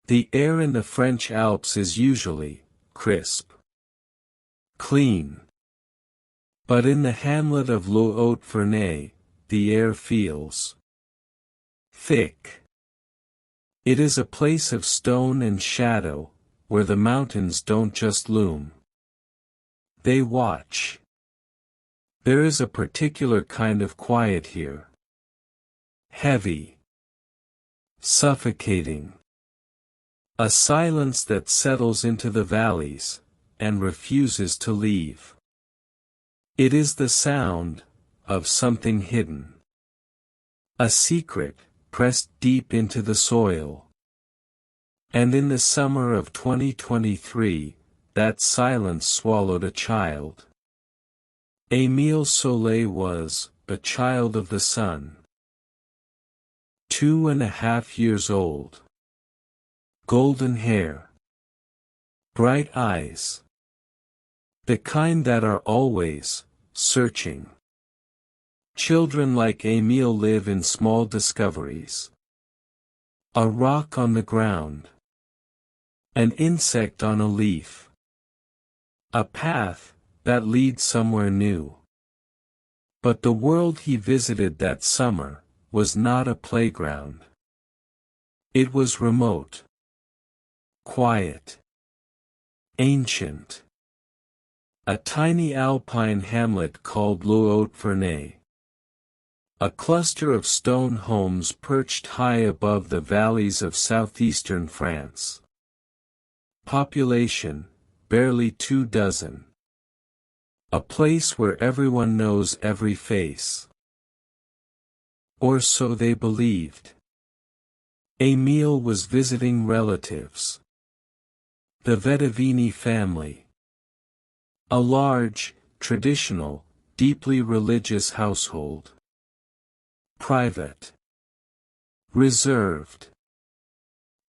The air in the French Alps is usually crisp, clean. But in the hamlet of Le Haut-Vernet, the air feels thick. It is a place of stone and shadow, where the mountains don't just loom. They watch. There is a particular kind of quiet here. Heavy. Suffocating. A silence that settles into the valleys, and refuses to leave. It is the sound of something hidden. A secret, pressed deep into the soil. And in the summer of 2023, that silence swallowed a child. Émile Soleil was a child of the sun. 2.5 years old. Golden hair. Bright eyes. The kind that are always searching. Children like Emile live in small discoveries. A rock on the ground. An insect on a leaf. A path that leads somewhere new. But the world he visited that summer was not a playground. It was remote. Quiet. Ancient. A tiny alpine hamlet called Le Haut-Vernet. A cluster of stone homes perched high above the valleys of southeastern France. Population, barely 24. A place where everyone knows every face. Or so they believed. Emile was visiting relatives. The Vedavini family. A large, traditional, deeply religious household. Private. Reserved.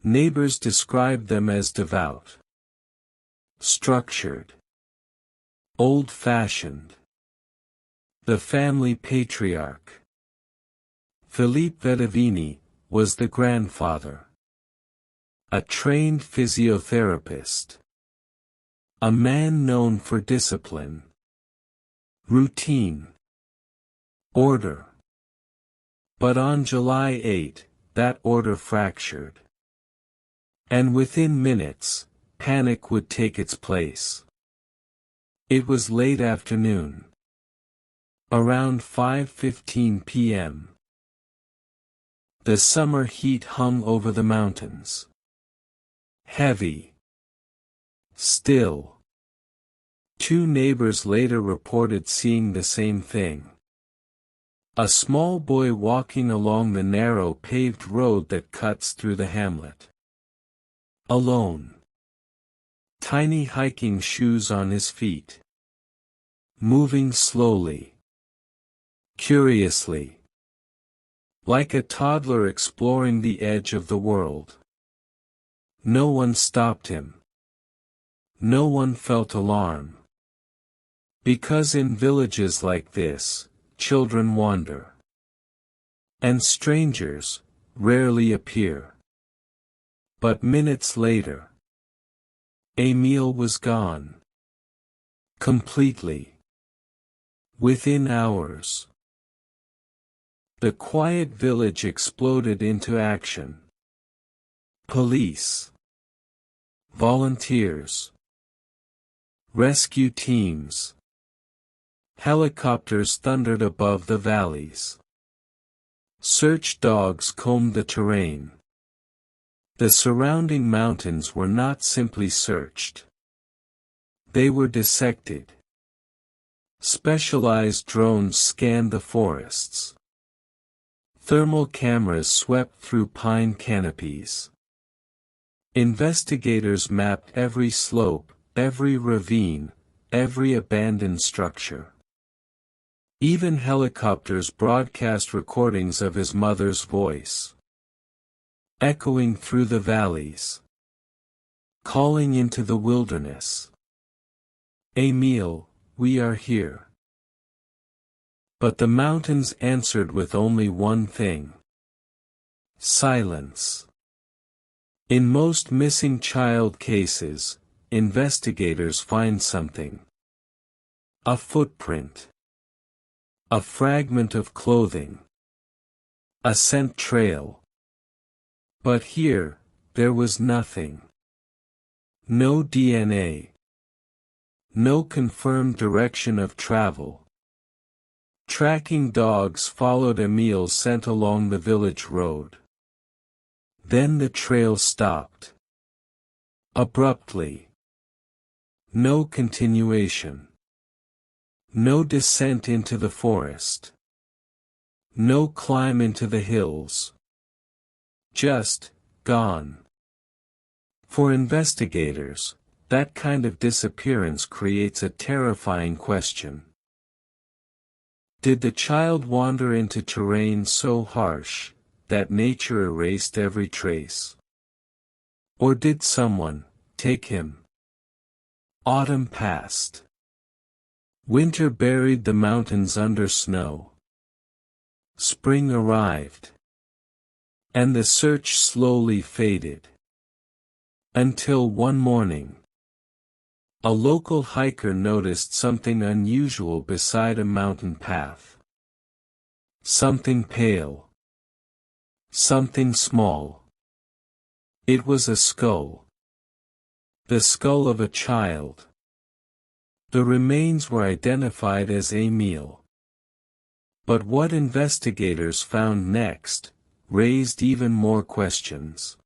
Neighbors described them as devout. Structured. Old-fashioned. The family patriarch. Philippe Vedavini was the grandfather. A trained physiotherapist. A man known for discipline. Routine. Order. But on July 8, that order fractured. And within minutes, panic would take its place. It was late afternoon. Around 5:15 p.m. The summer heat hung over the mountains. Heavy. Still. 2 neighbors later reported seeing the same thing. A small boy walking along the narrow paved road that cuts through the hamlet. Alone. Tiny hiking shoes on his feet. Moving slowly. Curiously. Like a toddler exploring the edge of the world. No one stopped him. No one felt alarm. Because in villages like this, children wander. And strangers rarely appear. But minutes later, Emile was gone. Completely. Within hours. The quiet village exploded into action. Police. Volunteers. Rescue teams. Helicopters thundered above the valleys. Search dogs combed the terrain. The surrounding mountains were not simply searched. They were dissected. Specialized drones scanned the forests. Thermal cameras swept through pine canopies. Investigators mapped every slope, every ravine, every abandoned structure. Even helicopters broadcast recordings of his mother's voice. Echoing through the valleys. Calling into the wilderness. Emile, we are here. But the mountains answered with only one thing. Silence. In most missing child cases, investigators find something. A footprint. A fragment of clothing. A scent trail. But here, there was nothing. No DNA. No confirmed direction of travel. Tracking dogs followed Emile's scent along the village road. Then the trail stopped. Abruptly. No continuation. No descent into the forest. No climb into the hills. Just, gone. For investigators, that kind of disappearance creates a terrifying question. Did the child wander into terrain so harsh that nature erased every trace? Or did someone take him? Autumn passed. Winter buried the mountains under snow. Spring arrived. And the search slowly faded. Until one morning, a local hiker noticed something unusual beside a mountain path. Something pale. Something small. It was a skull. The skull of a child. The remains were identified as Emile. But what investigators found next raised even more questions.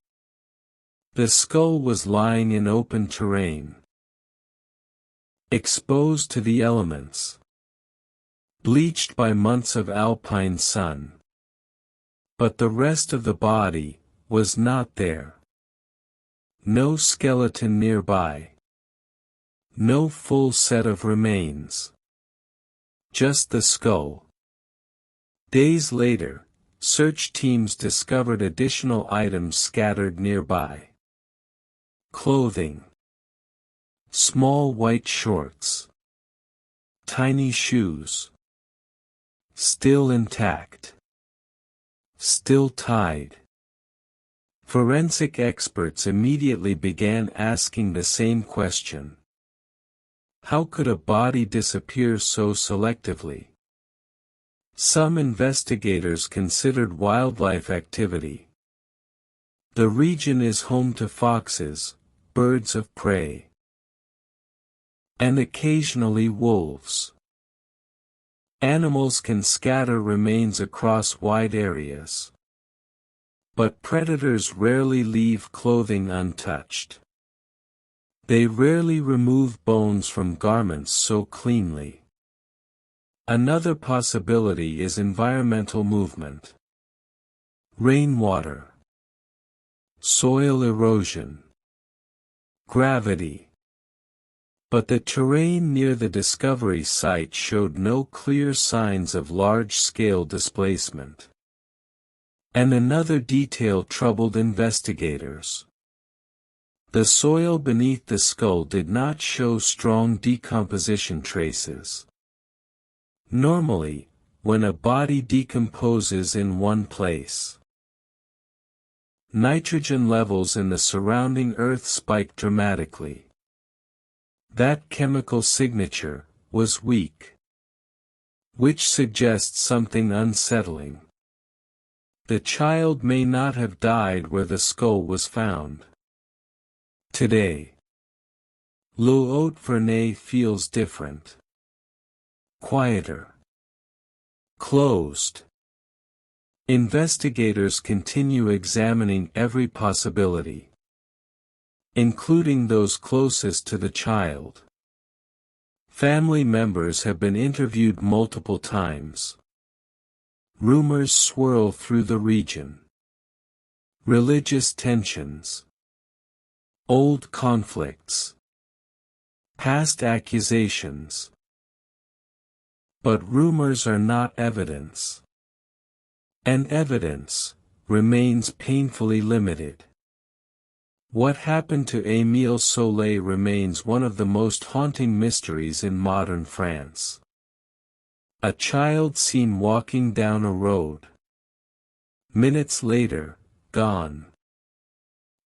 The skull was lying in open terrain. Exposed to the elements. Bleached by months of alpine sun. But the rest of the body was not there. No skeleton nearby. No full set of remains. Just the skull. Days later, search teams discovered additional items scattered nearby. Clothing. Small white shorts. Tiny shoes. Still intact. Still tied. Forensic experts immediately began asking the same question. How could a body disappear so selectively? Some investigators considered wildlife activity. The region is home to foxes, birds of prey, and occasionally wolves. Animals can scatter remains across wide areas. But predators rarely leave clothing untouched. They rarely remove bones from garments so cleanly. Another possibility is environmental movement. Rainwater. Soil erosion. Gravity. But the terrain near the discovery site showed no clear signs of large-scale displacement. And another detail troubled investigators. The soil beneath the skull did not show strong decomposition traces. Normally, when a body decomposes in one place, nitrogen levels in the surrounding earth spike dramatically. That chemical signature was weak, which suggests something unsettling. The child may not have died where the skull was found. Today, Haute-Loire feels different. Quieter. Closed. Investigators continue examining every possibility, including those closest to the child. Family members have been interviewed multiple times. Rumors swirl through the region. Religious tensions. Old conflicts. Past accusations. But rumors are not evidence. And evidence remains painfully limited. What happened to Émile Soleil remains one of the most haunting mysteries in modern France. A child seen walking down a road. Minutes later, gone.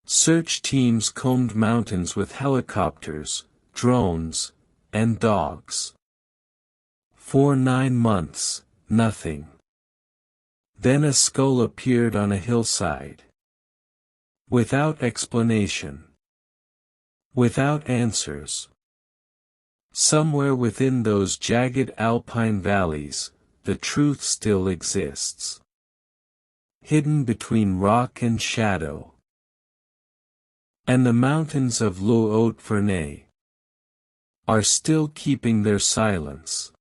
Search teams combed mountains with helicopters, drones, and dogs. For 9 months, nothing. Then a skull appeared on a hillside. Without explanation. Without answers. Somewhere within those jagged alpine valleys, the truth still exists. Hidden between rock and shadow. And the mountains of Haute-Loire are still keeping their silence.